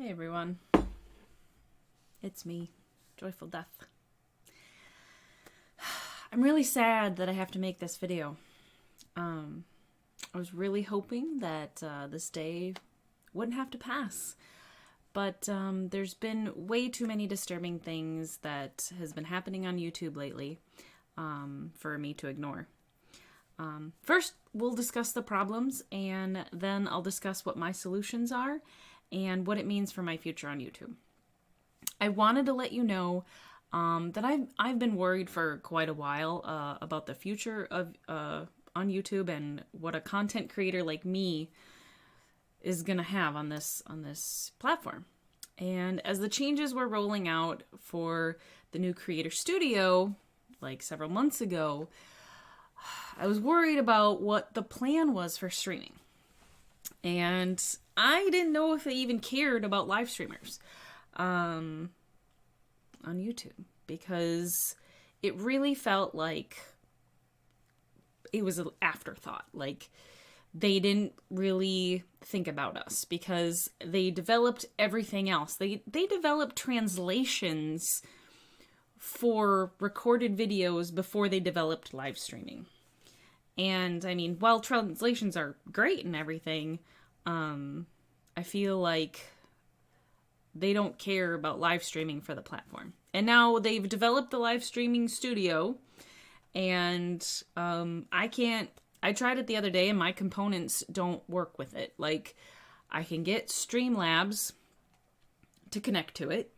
Hey everyone, it's me, Joyful Death. I'm really sad that I have to make this video. I was really hoping that this day wouldn't have to pass, but there's been way too many disturbing things that has been happening on YouTube lately for me to ignore. First, we'll discuss the problems, and then I'll discuss what my solutions are and what it means for my future on YouTube. I wanted to let you know that I've been worried for quite a while about the future of on YouTube and what a content creator like me is gonna have on this platform. And as the changes were rolling out for the new creator studio, like several months ago, I was worried about what the plan was for streaming. And I didn't know if they even cared about live streamers on YouTube, because it really felt like it was an afterthought. Like, they didn't really think about us because they developed everything else. They developed translations for recorded videos before they developed live streaming. And I mean, while translations are great and everything, I feel like they don't care about live streaming for the platform. And now they've developed the live streaming studio, and I tried it the other day and my components don't work with it. Like, I can get Streamlabs to connect to it,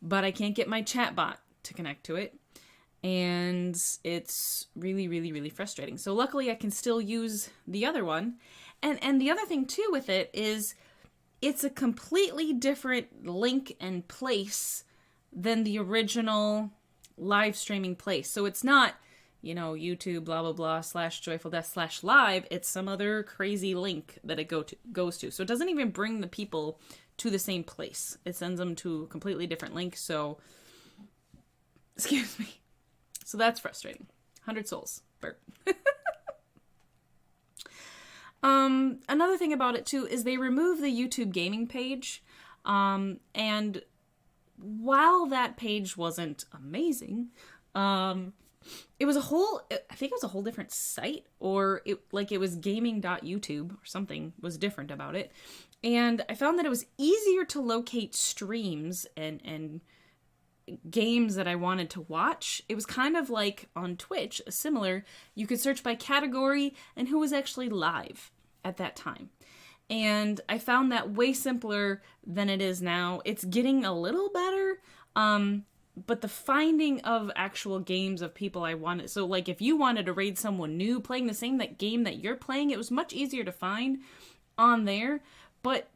but I can't get my chatbot to connect to it. And it's really, really, really frustrating. So luckily I can still use the other one. And the other thing too with it is it's a completely different link and place than the original live streaming place. So it's not, YouTube, blah, blah, blah, /joyfuldeath/live. It's some other crazy link that it goes to. So it doesn't even bring the people to the same place. It sends them to a completely different link. So, excuse me. So that's frustrating. 100 souls. Burp. Another thing about it too is they removed the YouTube gaming page. And while that page wasn't amazing, it was I think it was a whole different site, or it was gaming.youtube or something was different about it. And I found that it was easier to locate streams and games that I wanted to watch. It was kind of like on Twitch, similar. You could search by category and who was actually live at that time. And I found that way simpler than it is now. It's getting a little better, but the finding of actual games of people I wanted. So like if you wanted to raid someone new playing the same game that you're playing, it was much easier to find on there. But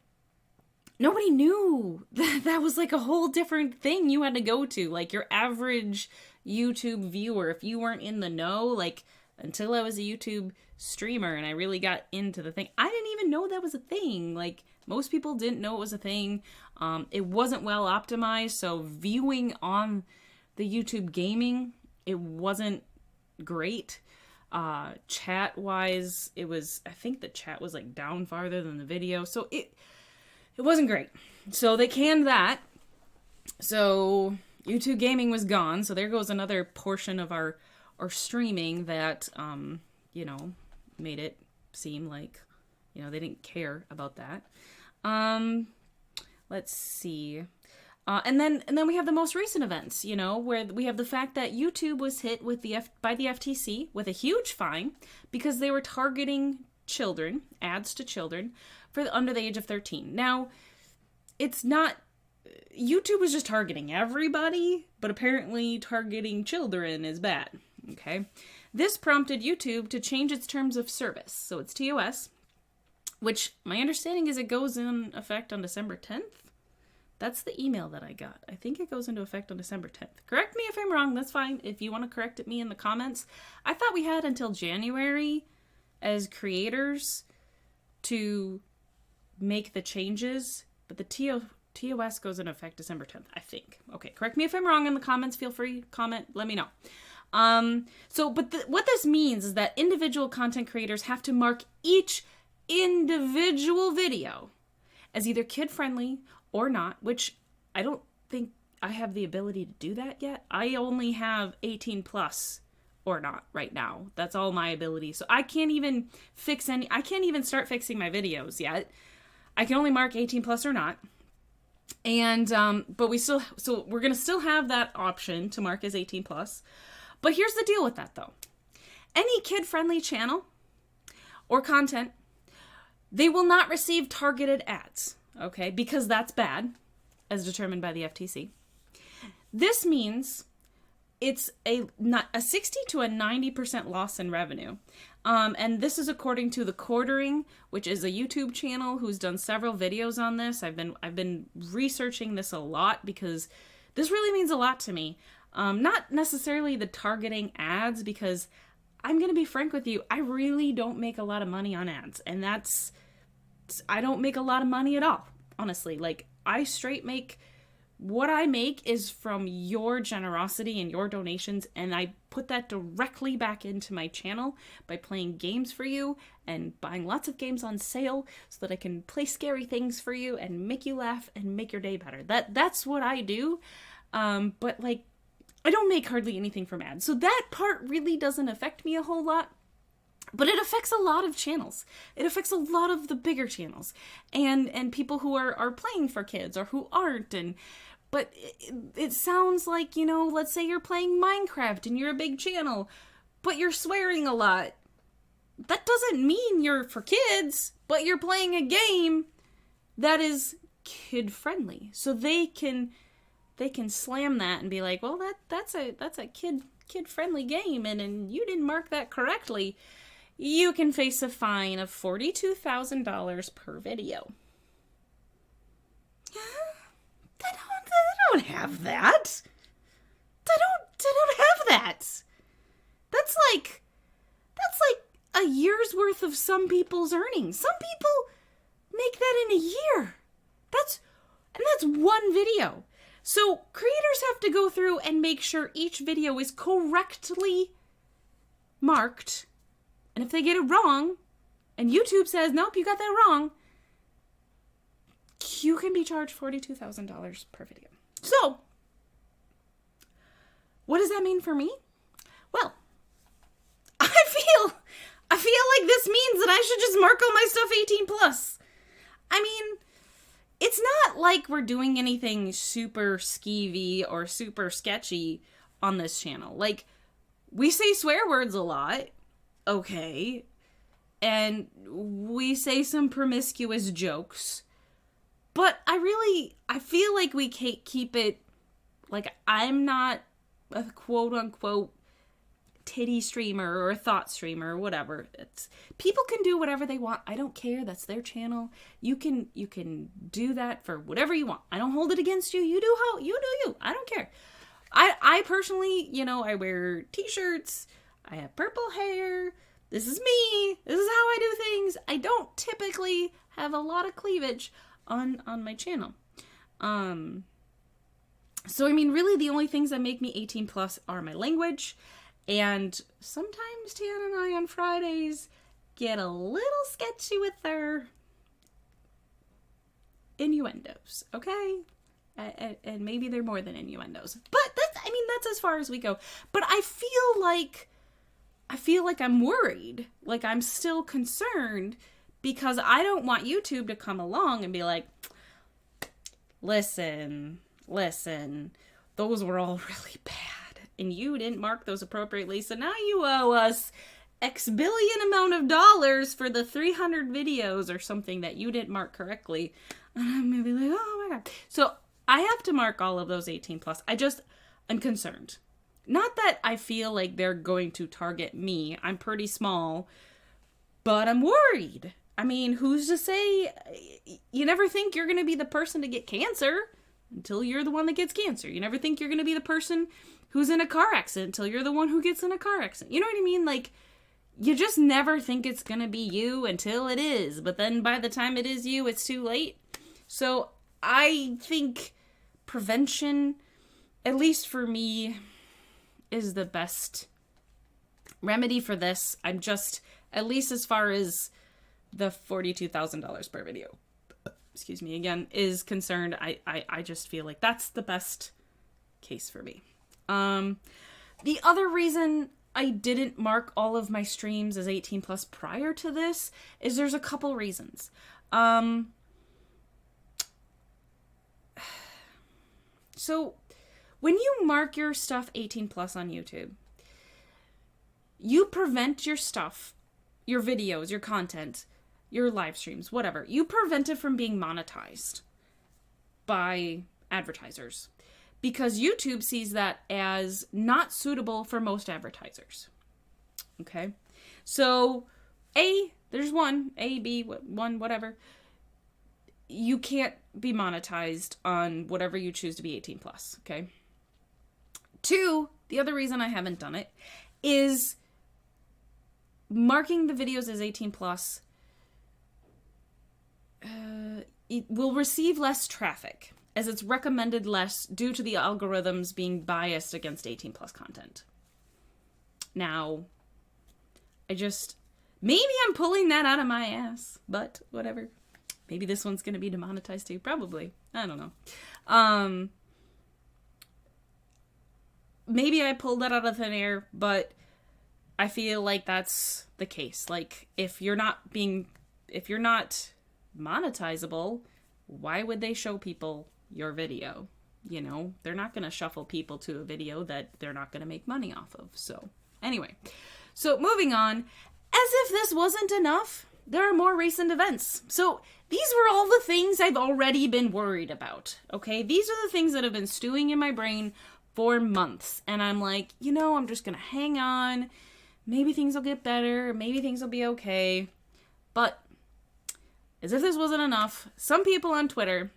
nobody knew that was like a whole different thing you had to go to. Like your average YouTube viewer, if you weren't in the know, like until I was a YouTube streamer and I really got into the thing, I didn't even know that was a thing. Like most people didn't know it was a thing. It wasn't well optimized. So viewing on the YouTube gaming, it wasn't great. Chat wise, I think the chat was like down farther than the video. So it wasn't great. So they canned that. So YouTube gaming was gone. So there goes another portion of our streaming that, made it seem like, they didn't care about that. Let's see. And then we have the most recent events, where we have the fact that YouTube was hit by the FTC with a huge fine because they were targeting children, ads to children, for under the age of 13. Now, it's not, YouTube was just targeting everybody, but apparently targeting children is bad, okay? This prompted YouTube to change its terms of service, so it's TOS, which my understanding is it goes in effect on December 10th. That's the email that I got. I think it goes into effect on December 10th. Correct me if I'm wrong, that's fine. If you want to correct me in the comments. I thought we had until January as creators to make the changes, but the TOS goes into effect December 10th, I think. Okay, correct me if I'm wrong in the comments. Feel free, comment, let me know. What this means is that individual content creators have to mark each individual video as either kid-friendly or not, which I don't think I have the ability to do that yet. I only have 18 plus or not right now. That's all my ability. So I can't even I can't even start fixing my videos yet. I can only mark 18 plus or not. And, but we're going to still have that option to mark as 18 plus. But here's the deal with that though. Any kid-friendly channel or content, they will not receive targeted ads, okay? Because that's bad, as determined by the FTC. This means it's a 60 to a 90% loss in revenue. And this is according to The Quartering, which is a YouTube channel who's done several videos on this. I've been researching this a lot because this really means a lot to me. Not necessarily the targeting ads, because I'm going to be frank with you, I really don't make a lot of money on ads. And I don't make a lot of money at all, honestly. Like, I straight make, what I make is from your generosity and your donations, and I put that directly back into my channel by playing games for you and buying lots of games on sale so that I can play scary things for you and make you laugh and make your day better. That's what I do. But like, I don't make hardly anything from ads. So that part really doesn't affect me a whole lot. But it affects a lot of channels. It affects a lot of the bigger channels and people who are playing for kids or who aren't. But it sounds like, you know, let's say you're playing Minecraft and you're a big channel, but you're swearing a lot. That doesn't mean you're for kids, but you're playing a game that is kid friendly. So they can slam that and be like, well, that's a kid friendly game, and you didn't mark that correctly. You can face a fine of $42,000 per video. They don't have that. They don't have that. That's like a year's worth of some people's earnings. Some people make that in a year. That's one video. So creators have to go through and make sure each video is correctly marked. And if they get it wrong, and YouTube says, nope, you got that wrong, you can be charged $42,000 per video. So, what does that mean for me? Well, I feel like this means that I should just mark all my stuff 18 plus. I mean, it's not like we're doing anything super skeevy or super sketchy on this channel. Like, we say swear words a lot, okay, and we say some promiscuous jokes, but I feel like we can't keep it, like, I'm not a quote-unquote titty streamer or a thought streamer or whatever. People can do whatever they want. I don't care. That's their channel. You can do that for whatever you want. I don't hold it against you. You do you. I don't care. I personally, you know, I wear t-shirts. I have purple hair. This is me. This is how I do things. I don't typically have a lot of cleavage on my channel. So I mean, really the only things that make me 18 plus are my language. And sometimes Tanna and I on Fridays get a little sketchy with their innuendos, okay? And maybe they're more than innuendos. But that's as far as we go. But I feel like I'm worried. Like, I'm still concerned because I don't want YouTube to come along and be like, listen, those were all really bad. And you didn't mark those appropriately, so now you owe us X billion amount of dollars for the 300 videos or something that you didn't mark correctly. And I'm gonna be like, oh my god. So I have to mark all of those 18 plus. I'm concerned. Not that I feel like they're going to target me. I'm pretty small, but I'm worried. I mean, who's to say? You never think you're gonna be the person to get cancer until you're the one that gets cancer. You never think you're gonna be the person who's in a car accident until you're the one who gets in a car accident. You know what I mean? Like, you just never think it's gonna be you until it is. But then by the time it is you, it's too late. So I think prevention, at least for me, is the best remedy for this. At least as far as the $42,000 per video. excuse me again, is concerned, I just feel like that's the best case for me. The other reason I didn't mark all of my streams as 18 plus prior to this is there's a couple reasons. So when you mark your stuff 18 plus on YouTube, you prevent your stuff, your videos, your content, your live streams, whatever. You prevent it from being monetized by advertisers because YouTube sees that as not suitable for most advertisers. Okay? So, there's one, B, one, whatever. You can't be monetized on whatever you choose to be 18 plus, okay? 2, the other reason I haven't done it is marking the videos as 18 plus it will receive less traffic as it's recommended less due to the algorithms being biased against 18 plus content. Now, maybe I'm pulling that out of my ass, but whatever. Maybe this one's going to be demonetized too. Probably. I don't know. Maybe I pulled that out of thin air, but I feel like that's the case. Like, if you're not monetizable, why would they show people your video? You know, they're not going to shuffle people to a video that they're not going to make money off of. So, anyway. So, moving on. As if this wasn't enough, there are more recent events. So, these were all the things I've already been worried about, okay? These are the things that have been stewing in my brain for months. And I'm like, I'm just going to hang on. Maybe things will get better. Maybe things will be okay. But, as if this wasn't enough, some people on Twitter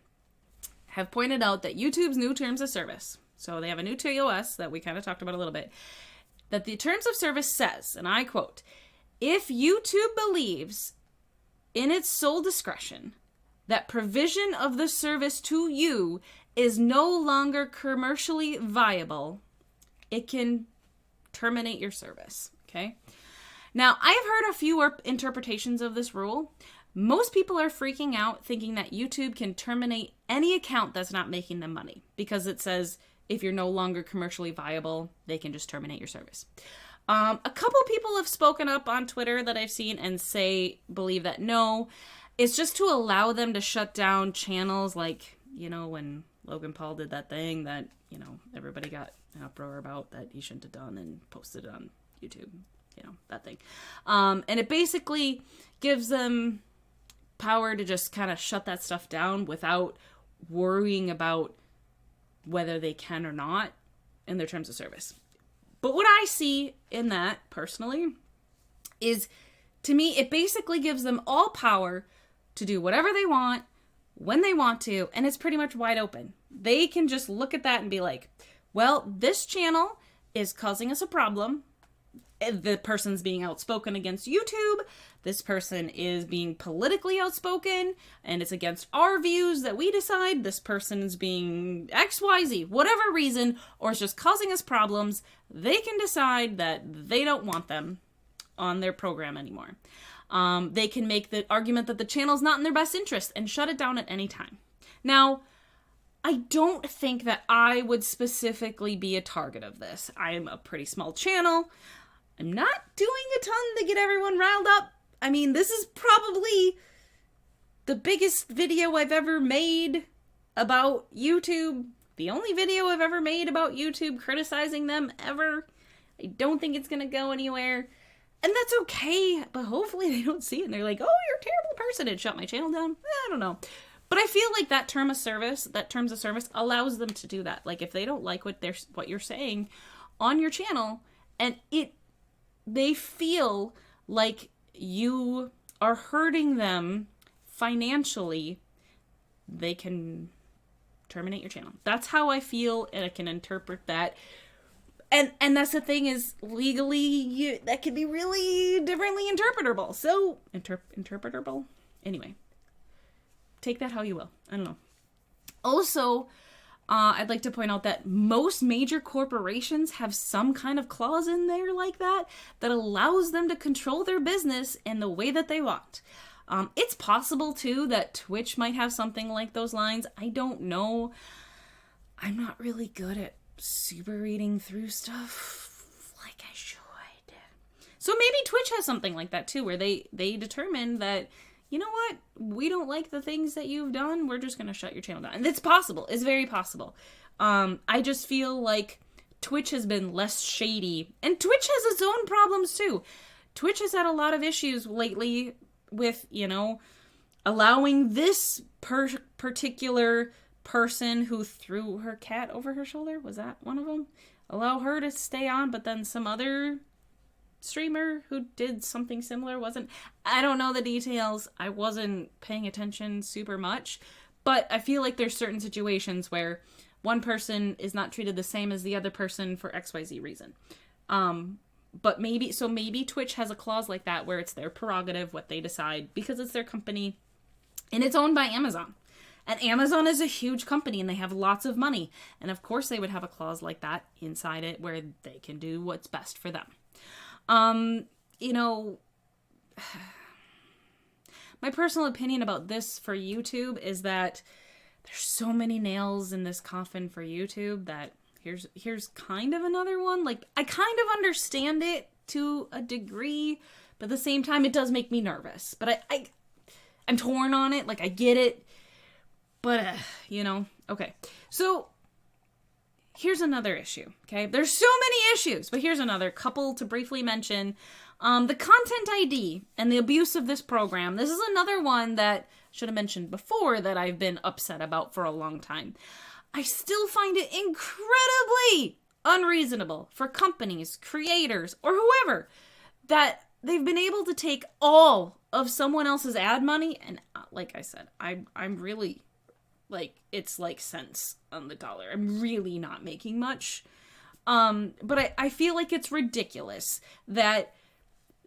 have pointed out that YouTube's new terms of service, so they have a new TOS that we kind of talked about a little bit, that the terms of service says, and I quote, if YouTube believes in its sole discretion that provision of the service to you is no longer commercially viable, it can terminate your service, okay? Now, I've heard a few interpretations of this rule. Most people are freaking out thinking that YouTube can terminate any account that's not making them money because it says if you're no longer commercially viable, they can just terminate your service. A couple people have spoken up on Twitter that I've seen and believe that no, it's just to allow them to shut down channels like, when Logan Paul did that thing that, everybody got an uproar about that he shouldn't have done and posted it on YouTube, that thing. And it basically gives them power to just kind of shut that stuff down without worrying about whether they can or not in their terms of service. But what I see in that, personally, is, to me, it basically gives them all power to do whatever they want, when they want to, and it's pretty much wide open. They can just look at that and be like, well, this channel is causing us a problem. The person's being outspoken against YouTube. This person is being politically outspoken, and it's against our views that we decide. This person's being XYZ, whatever reason, or it's just causing us problems. They can decide that they don't want them on their program anymore. They can make the argument that the channel's not in their best interest and shut it down at any time. Now, I don't think that I would specifically be a target of this. I'm a pretty small channel. I'm not doing a ton to get everyone riled up. I mean, this is probably the biggest video I've ever made about YouTube. The only video I've ever made about YouTube criticizing them ever. I don't think it's going to go anywhere. And that's okay, but hopefully they don't see it and they're like, oh, you're a terrible person, and shut my channel down. I don't know. But I feel like that terms of service allows them to do that. Like, if they don't like what you're saying on your channel, and they feel like you are hurting them financially, they can terminate your channel. That's how I feel, and I can interpret that. And that's the thing, is legally, that can be really differently interpretable. So, interpretable? Anyway, take that how you will. I don't know. Also, I'd like to point out that most major corporations have some kind of clause in there like that allows them to control their business in the way that they want. It's possible, too, that Twitch might have something like those lines. I don't know. I'm not really good at super reading through stuff like I should. So maybe Twitch has something like that, too, where they determine that, you know what, we don't like the things that you've done, we're just going to shut your channel down. And it's possible. It's very possible. I just feel like Twitch has been less shady. And Twitch has its own problems, too. Twitch has had a lot of issues lately with, you know, allowing this particular person who threw her cat over her shoulder. Was that one of them? Allow her to stay on, but then some other streamer who did something similar wasn't. I don't know the details. I wasn't paying attention super much. But I feel like there's certain situations where one person is not treated the same as the other person for XYZ reason. But maybe Twitch has a clause like that where it's their prerogative what they decide because it's their company and it's owned by Amazon. And Amazon is a huge company and they have lots of money. And of course they would have a clause like that inside it where they can do what's best for them. You know, my personal opinion about this for YouTube is that there's so many nails in this coffin for YouTube that here's kind of another one. Like, I kind of understand it to a degree, but at the same time, it does make me nervous. But I'm torn on it. Like, I get it. But, you know, okay. So, here's another issue, okay? There's so many issues, but here's another couple to briefly mention. The content ID and the abuse of this program. This is another one that I should have mentioned before that I've been upset about for a long time. I still find it incredibly unreasonable for companies, creators, or whoever that they've been able to take all of someone else's ad money. And like I said, I'm really, like, it's like cents on the dollar. I'm really not making much. But I feel like it's ridiculous that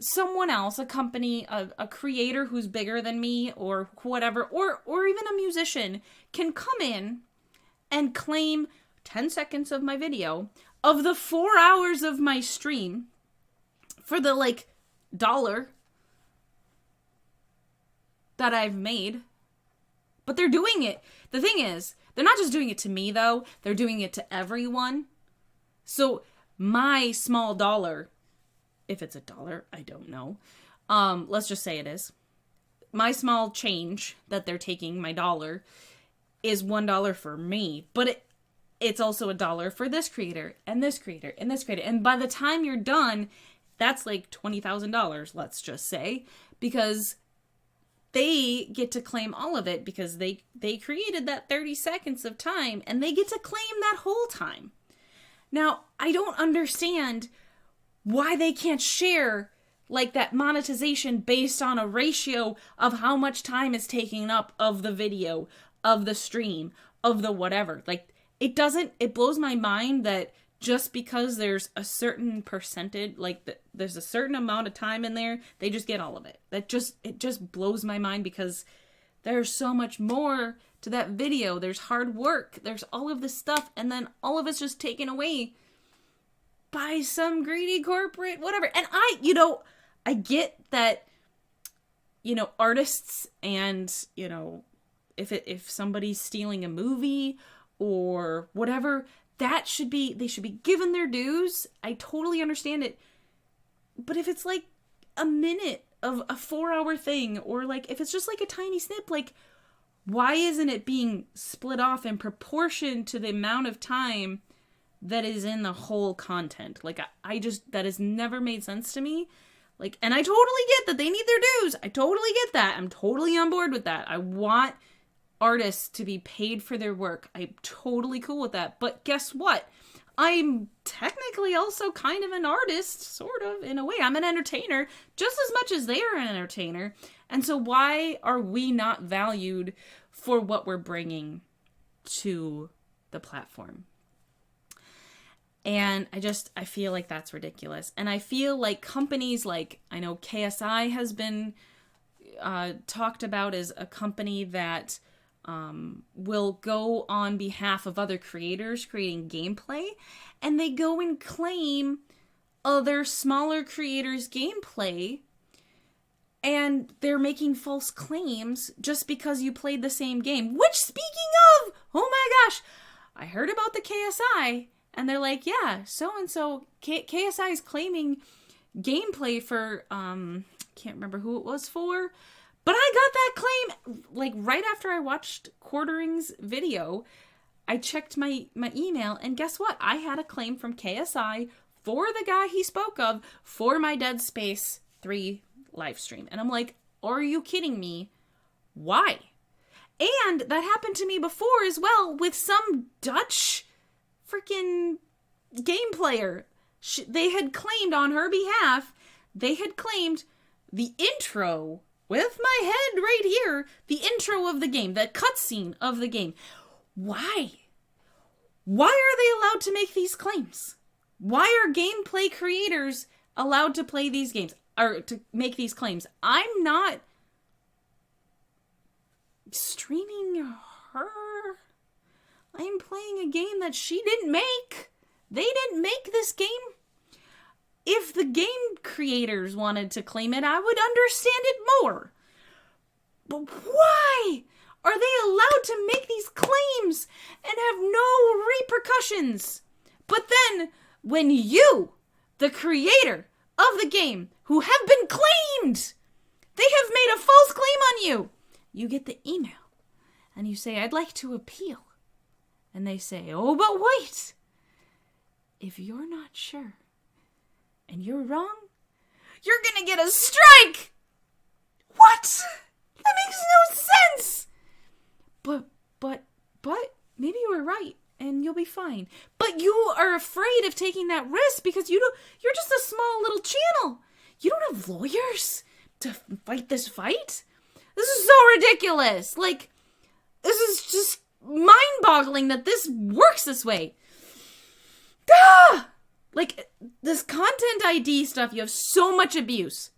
someone else, a company, a creator who's bigger than me or whatever, or even a musician can come in and claim 10 seconds of my video of the 4 hours of my stream for the, like, $1 that I've made. But they're doing it. The thing is, they're not just doing it to me, though. They're doing it to everyone. So my small dollar, if it's $1, I don't know. Let's just say it is. My small change that they're taking, my dollar, is $1 for me. But it's also $1 for this creator, and this creator, and this creator. And by the time you're done, that's like $20,000, let's just say. Because they get to claim all of it because they created that 30 seconds of time, and they get to claim that whole time. Now, I don't understand why they can't share, like, that monetization based on a ratio of how much time is taking up of the video, of the stream, of the whatever. Like, it blows my mind that just because there's a certain percentage, like, there's a certain amount of time in there, they just get all of it. It just blows my mind because there's so much more to that video. There's hard work. There's all of this stuff. And then all of it's just taken away by some greedy corporate whatever. And I get that, artists and, if somebody's stealing a movie or whatever, they should be given their dues. I totally understand it. But if it's like a minute of a 4-hour thing, or like if it's just like a tiny snip, like, why isn't it being split off in proportion to the amount of time that is in the whole content? Like, that has never made sense to me. Like, and I totally get that they need their dues. I totally get that. I'm totally on board with that. I want artists to be paid for their work. I'm totally cool with that. But guess what? I'm technically also kind of an artist, sort of, in a way. I'm an entertainer just as much as they are an entertainer. And so why are we not valued for what we're bringing to the platform? And I feel like that's ridiculous. And I feel like companies like, I know KSI has been talked about as a company that will go on behalf of other creators creating gameplay, and they go and claim other smaller creators' gameplay And they're making false claims just because you played the same game. Which, speaking of, oh my gosh, I heard about the KSI, and they're like, yeah, so-and-so, KSI is claiming gameplay for, can't remember who it was for, but I got that claim, like, right after I watched Quartering's video. I checked my email, and guess what? I had a claim from KSI for the guy he spoke of for my Dead Space 3 live stream. And I'm like, are you kidding me? Why? And that happened to me before as well with some Dutch freaking game player. They had claimed on her behalf, they had claimed the intro, with my head right here, the intro of the game, the cutscene of the game. Why? Why are they allowed to make these claims? Why are gameplay creators allowed to play these games, or to make these claims? I'm not streaming her. I'm playing a game that she didn't make. They didn't make this game. If the game creators wanted to claim it, I would understand it more. But why are they allowed to make these claims and have no repercussions? But then, when you, the creator of the game, who have been claimed, they have made a false claim on you, you get the email, and you say, I'd like to appeal. And they say, oh, but wait, if you're not sure, and you're wrong, you're gonna get a strike! What? That makes no sense! But, maybe you were right, and you'll be fine. But you are afraid of taking that risk because you're just a small little channel. You don't have lawyers to fight this fight? This is so ridiculous. Like, this is just mind-boggling that this works this way. Duh! Like, this content ID stuff, you have so much abuse.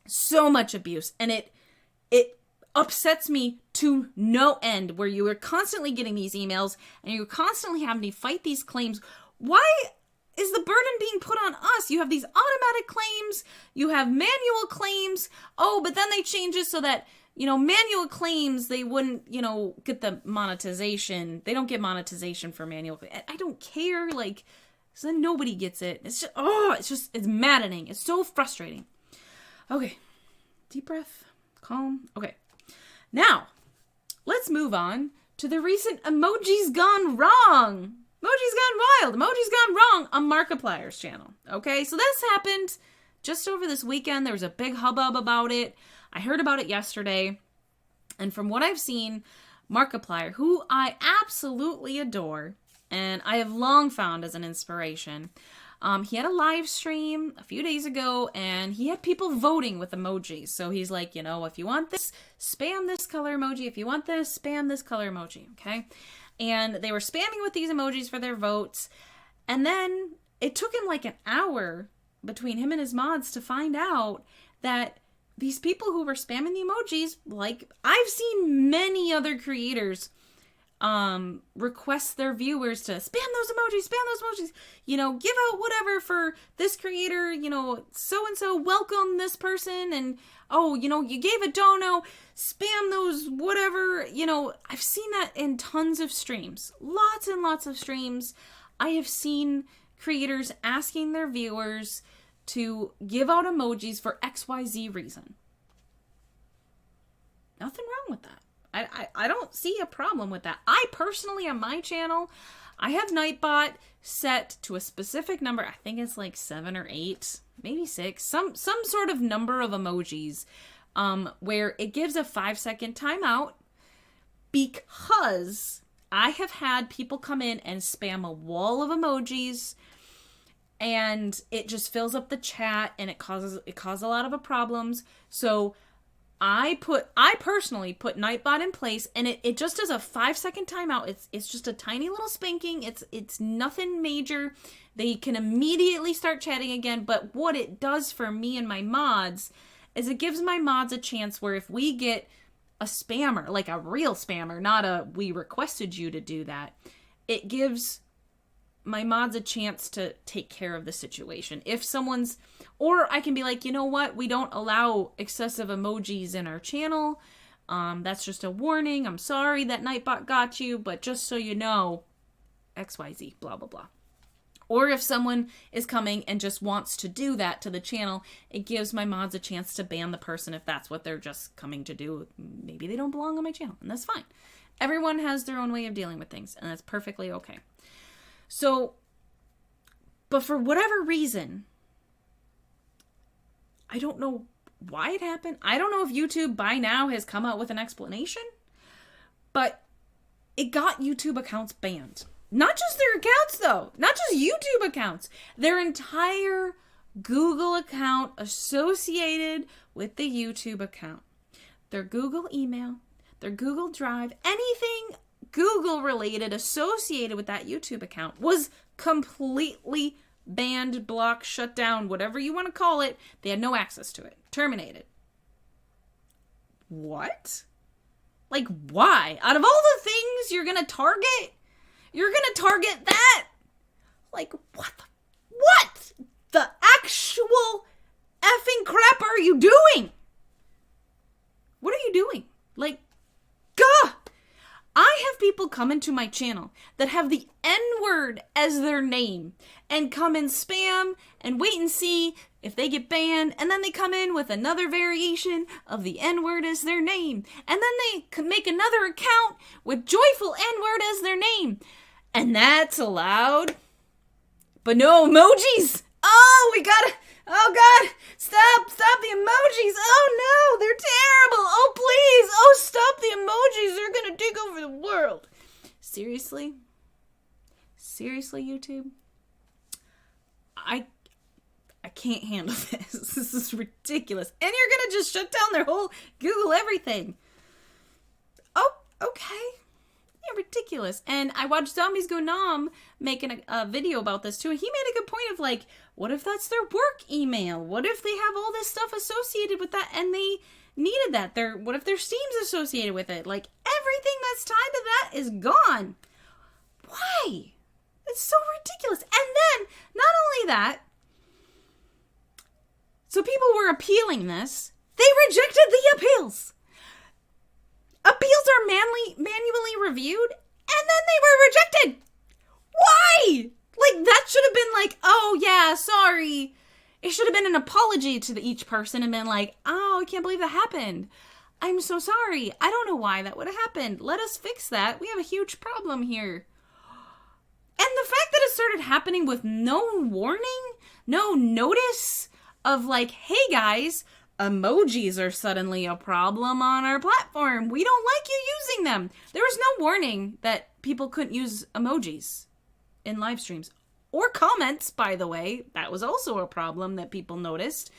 So much abuse. And it upsets me to no end, where you are constantly getting these emails and you're constantly having to fight these claims. Why is the burden being put on us? You have these automatic claims, you have manual claims. Oh, but then they change it so that, manual claims, they wouldn't, get the monetization. They don't get monetization for manual. I don't care, so then nobody gets it. It's it's maddening. It's so frustrating. Okay, deep breath, calm. Okay. Now, let's move on to the recent Emojis Gone Wrong. Emojis Gone Wild. Emojis Gone Wrong on Markiplier's channel. Okay, so this happened just over this weekend. There was a big hubbub about it. I heard about it yesterday. And from what I've seen, Markiplier, who I absolutely adore, and I have long found as an inspiration, he had a live stream a few days ago, and he had people voting with emojis. So he's like, if you want this, spam this color emoji. If you want this, spam this color emoji, okay? And they were spamming with these emojis for their votes. And then it took him like an hour between him and his mods to find out that these people who were spamming the emojis, like, I've seen many other creators request their viewers to spam those emojis, give out whatever for this creator, so-and-so, welcome this person, and, you gave a dono, spam those whatever, I've seen that in tons of streams, lots and lots of streams. I have seen creators asking their viewers to give out emojis for XYZ reason. Nothing wrong with that. I don't see a problem with that. I personally, on my channel, I have Nightbot set to a specific number. I think it's like 7 or 8, maybe 6. Some sort of number of emojis where it gives a 5-second timeout, because I have had people come in and spam a wall of emojis, and it just fills up the chat, and it causes a lot of problems. So I personally put Nightbot in place, and it just does a 5-second timeout. It's just a tiny little spanking. It's nothing major. They can immediately start chatting again. But what it does for me and my mods is it gives my mods a chance where if we get a spammer, like a real spammer, not a we requested you to do that, it gives my mods a chance to take care of the situation. If someone's, or I can be like, you know what, we don't allow excessive emojis in our channel. That's just a warning. I'm sorry that Nightbot got you, but just so you know, XYZ, blah, blah, blah. Or if someone is coming and just wants to do that to the channel, it gives my mods a chance to ban the person if that's what they're just coming to do. Maybe they don't belong on my channel, and that's fine. Everyone has their own way of dealing with things, and that's perfectly okay. So, but for whatever reason, I don't know why it happened. I don't know if YouTube by now has come out with an explanation, but it got YouTube accounts banned. Not just their accounts, though. Not just YouTube accounts. Their entire Google account associated with the YouTube account. Their Google email, their Google Drive, anything Google related associated with that YouTube account was completely banned, blocked, shut down, whatever you want to call it. They had no access to it. Terminated. What? Like, why? Out of all the things you're going to target, you're going to target that? Like, what the actual effing crap are you doing? What are you doing? Like, gah! I have people come into my channel that have the N-word as their name and come and spam and wait and see if they get banned, and then they come in with another variation of the N-word as their name, and then they can make another account with joyful N-word as their name, and that's allowed. But no emojis! Oh, we gotta... Oh, God! Stop the emojis! Oh, no! They're terrible! Oh, please! Oh, stop the emojis! They're gonna take over the world! Seriously? Seriously, YouTube? I can't handle this. This is ridiculous. And you're gonna just shut down their whole Google everything. Oh, okay. Yeah, ridiculous. And I watched Zombies Go Nom making a video about this too, and he made a good point of like, what if that's their work email? What if they have all this stuff associated with that and they needed that? What if their Steam's associated with it? Like, everything that's tied to that is gone. Why? It's so ridiculous. And then, not only that, so people were appealing this. They rejected the appeals. Appeals are manually reviewed, and then they were rejected. Why? Like, that should have been like, oh, yeah, sorry. It should have been an apology to each person and been like, oh, I can't believe that happened. I'm so sorry. I don't know why that would have happened. Let us fix that. We have a huge problem here. And the fact that it started happening with no warning, no notice of like, hey, guys, emojis are suddenly a problem on our platform. We don't like you using them. There was no warning that people couldn't use emojis in live streams. Or comments, by the way. That was also a problem that people noticed.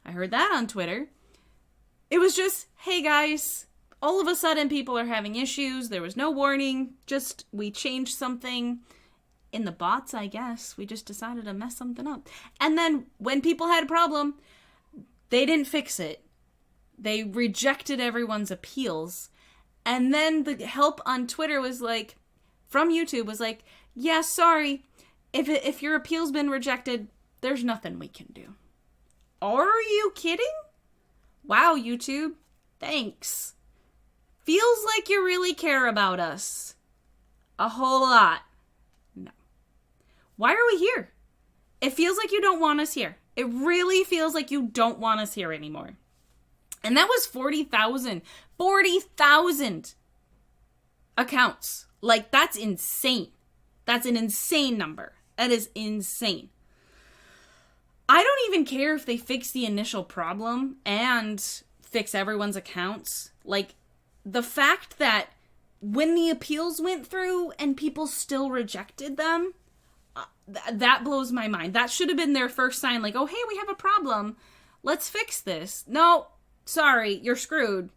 I heard that on Twitter. It was just, hey guys, all of a sudden people are having issues. There was no warning. Just, we changed something in the bots, I guess. We just decided to mess something up. And then when people had a problem, they didn't fix it. They rejected everyone's appeals. And then the help on Twitter was like, from YouTube was like, yeah, sorry. If your appeal's been rejected, there's nothing we can do. Are you kidding? Wow, YouTube. Thanks. Feels like you really care about us. A whole lot. No. Why are we here? It feels like you don't want us here. It really feels like you don't want us here anymore. And that was 40,000. 40,000 accounts. Like, that's insane. That's an insane number. That is insane. I don't even care if they fix the initial problem and fix everyone's accounts. Like, the fact that when the appeals went through and people still rejected them, that blows my mind. That should have been their first sign, like, oh, hey, we have a problem. Let's fix this. No, sorry, you're screwed.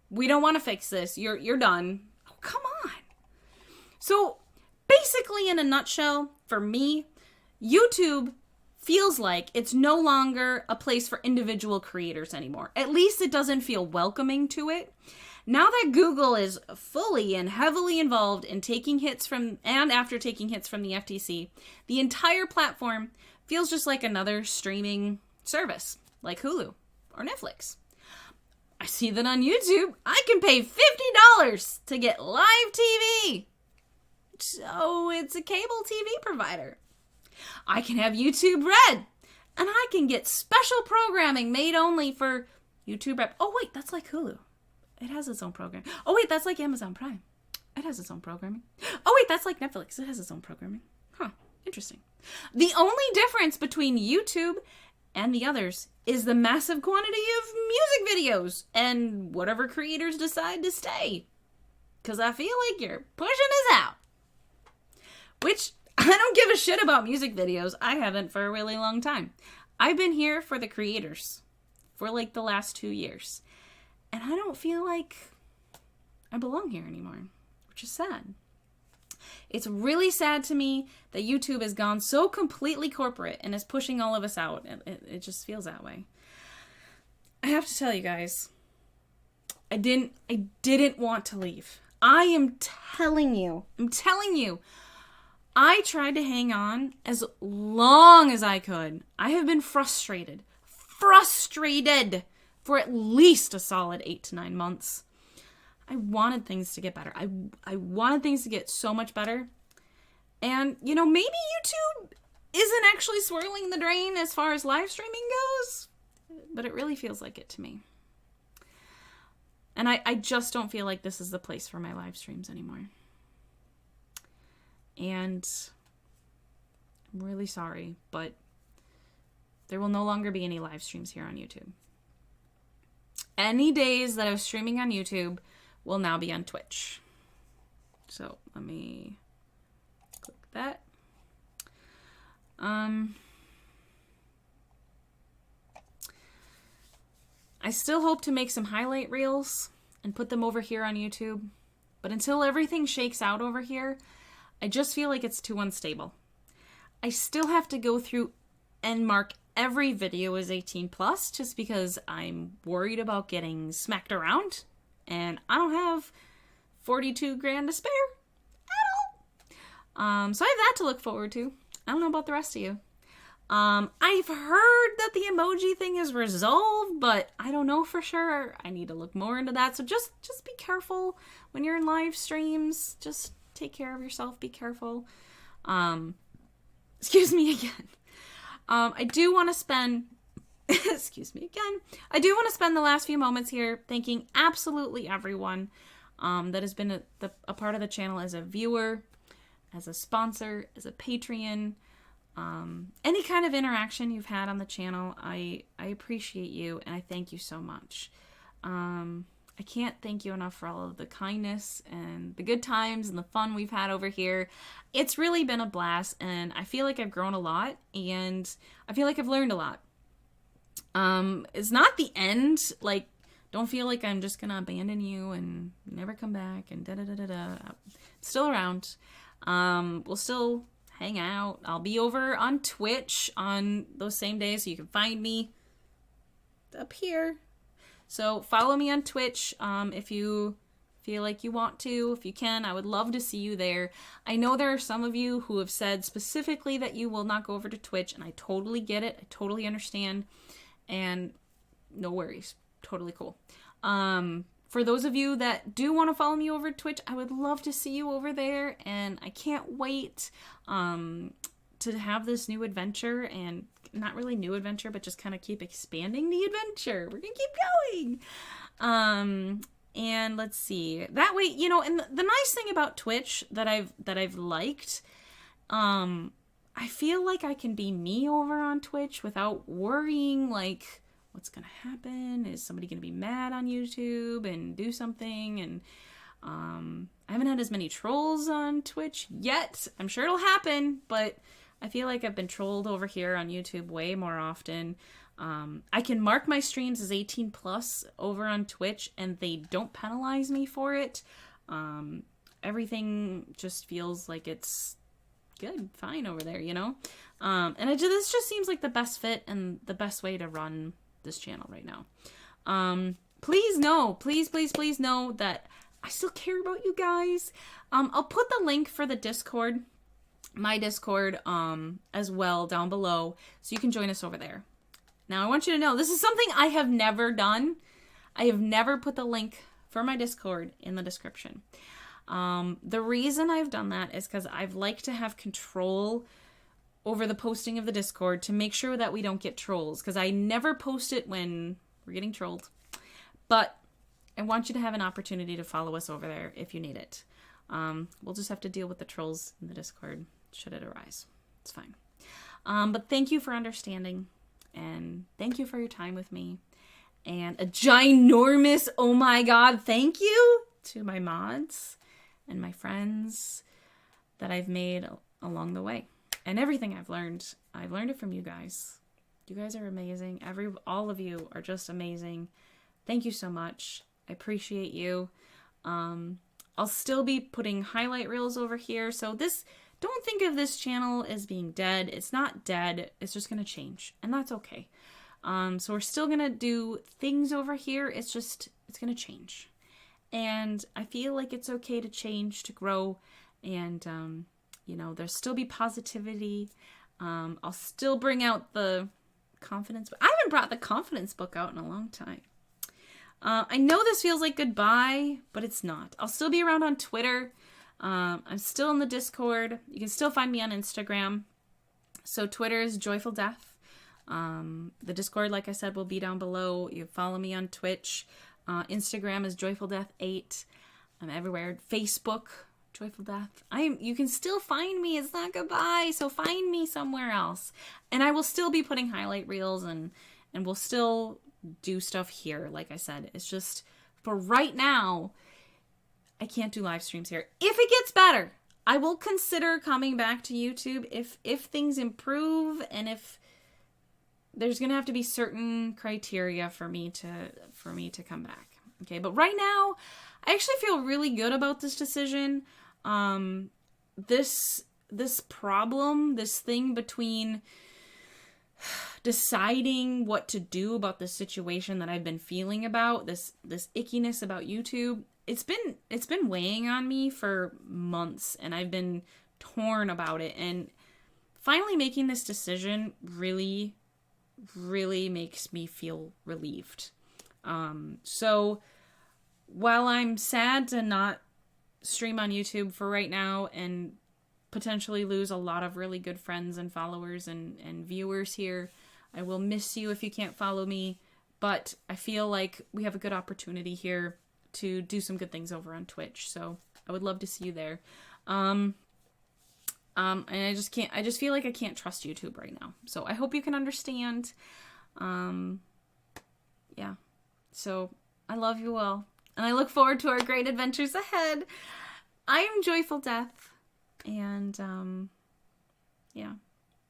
We don't want to fix this. You're done. Oh, come on. So, basically, in a nutshell, for me, YouTube feels like it's no longer a place for individual creators anymore. At least it doesn't feel welcoming to it. Now that Google is fully and heavily involved in taking hits from, and after taking hits from the FTC, the entire platform feels just like another streaming service, like Hulu or Netflix. I see that on YouTube, I can pay $50 to get live TV. So it's a cable TV provider. I can have YouTube Red, and I can get special programming made only for YouTube Red. Oh wait, that's like Hulu. It has its own program. Oh wait, that's like Amazon Prime. It has its own programming. Oh wait, that's like Netflix. It has its own programming. Huh, interesting. The only difference between YouTube and the others is the massive quantity of music videos and whatever creators decide to stay. Because I feel like you're pushing us out. Which, I don't give a shit about music videos. I haven't for a really long time. I've been here for the creators for like the last 2 years. And I don't feel like I belong here anymore, which is sad. It's really sad to me that YouTube has gone so completely corporate and is pushing all of us out. It just feels that way. I have to tell you guys, I didn't want to leave. I'm telling you, I tried to hang on as long as I could. I have been frustrated for at least a solid 8 to 9 months. I wanted things to get better. I wanted things to get so much better. And, you know, maybe YouTube isn't actually swirling the drain as far as live streaming goes, but it really feels like it to me. And I just don't feel like this is the place for my live streams anymore. And I'm really sorry, but there will no longer be any live streams here on YouTube. Any days that I was streaming on YouTube will now be on Twitch. So let me click that. I still hope to make some highlight reels and put them over here on YouTube. But until everything shakes out over here, I just feel like it's too unstable. I still have to go through and mark every video as 18 plus just because I'm worried about getting smacked around. And I don't have 42 grand to spare at all. So I have that to look forward to. I don't know about the rest of you. I've heard that the emoji thing is resolved, but I don't know for sure. I need to look more into that. So just be careful when you're in live streams. Just take care of yourself. Be careful. Excuse me again. I do want to spend... excuse me again. I do want to spend the last few moments here thanking absolutely everyone that has been a part of the channel as a viewer, as a sponsor, as a Patreon. Any kind of interaction you've had on the channel, I appreciate you and I thank you so much. I can't thank you enough for all of the kindness and the good times and the fun we've had over here. It's really been a blast and I feel like I've grown a lot and I feel like I've learned a lot. It's not the end. Like, don't feel like I'm just gonna abandon you and never come back and da-da-da-da-da. Still around. We'll still hang out. I'll be over on Twitch on those same days, so you can find me up here. So follow me on Twitch if you feel like you want to. If you can, I would love to see you there. I know there are some of you who have said specifically that you will not go over to Twitch, and I totally get it. I totally understand. And no worries. Totally cool. For those of you that do want to follow me over Twitch, I would love to see you over there. And I can't wait to have this new adventure. And not really new adventure, but just kind of keep expanding the adventure. We're going to keep going. And let's see. That way, you know, and the nice thing about Twitch that I've liked, I feel like I can be me over on Twitch without worrying, like, what's going to happen? Is somebody going to be mad on YouTube and do something? And I haven't had as many trolls on Twitch yet. I'm sure it'll happen, but I feel like I've been trolled over here on YouTube way more often. I can mark my streams as 18 plus over on Twitch, and they don't penalize me for it. Everything just feels like it's good, fine over there, you know? And this just seems like the best fit and the best way to run this channel right now. please know, please know that I still care about you guys. I'll put the link for the Discord, my Discord, as well down below, so you can join us over there. Now, I want you to know, this is something I have never done. I have never put the link for my Discord in the description. The reason I've done that is because I've liked to have control over the posting of the Discord to make sure that we don't get trolls, because I never post it when we're getting trolled. But I want you to have an opportunity to follow us over there if you need it. We'll just have to deal with the trolls in the Discord should it arise. It's fine. But thank you for understanding, and thank you for your time with me. And a ginormous, oh my god, thank you to my mods and my friends that I've made along the way. And everything I've learned it from you guys. You guys are amazing. All of you are just amazing. Thank you so much. I appreciate you. I'll still be putting highlight reels over here. So don't think of this channel as being dead. It's not dead. It's just going to change. And that's okay. So we're still going to do things over here. It's going to change. And I feel like it's okay to change, to grow. And, there'll still be positivity. I'll still bring out the confidence. I haven't brought the confidence book out in a long time. I know this feels like goodbye, but it's not. I'll still be around on Twitter. I'm still in the Discord. You can still find me on Instagram. So Twitter is joyfuldeath. The Discord, like I said, will be down below. You follow me on Twitch. Instagram is joyfuldeath8. I'm everywhere. Facebook, joyfuldeath. You can still find me. It's not goodbye. So find me somewhere else. And I will still be putting highlight reels and we'll still do stuff here. Like I said, it's just for right now, I can't do live streams here. If it gets better, I will consider coming back to YouTube if things improve, and if there's gonna have to be certain criteria for me to come back. Okay, but right now, I actually feel really good about this decision. This problem, this thing between deciding what to do about the situation that I've been feeling about, this ickiness about YouTube, it's been weighing on me for months, and I've been torn about it, and finally making this decision really makes me feel relieved. So while I'm sad to not stream on YouTube for right now and potentially lose a lot of really good friends and followers and viewers here, I will miss you if you can't follow me, but I feel like we have a good opportunity here to do some good things over on Twitch, so I would love to see you there. And I just feel like I can't trust YouTube right now. So I hope you can understand. Yeah. So I love you all, and I look forward to our great adventures ahead. I am Joyful Death, and yeah.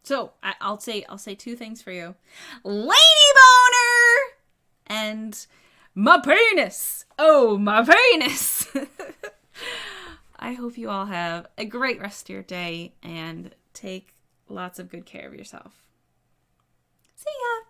So I'll say two things for you: Lady Boner and my penis. Oh, my penis. I hope you all have a great rest of your day and take lots of good care of yourself. See ya!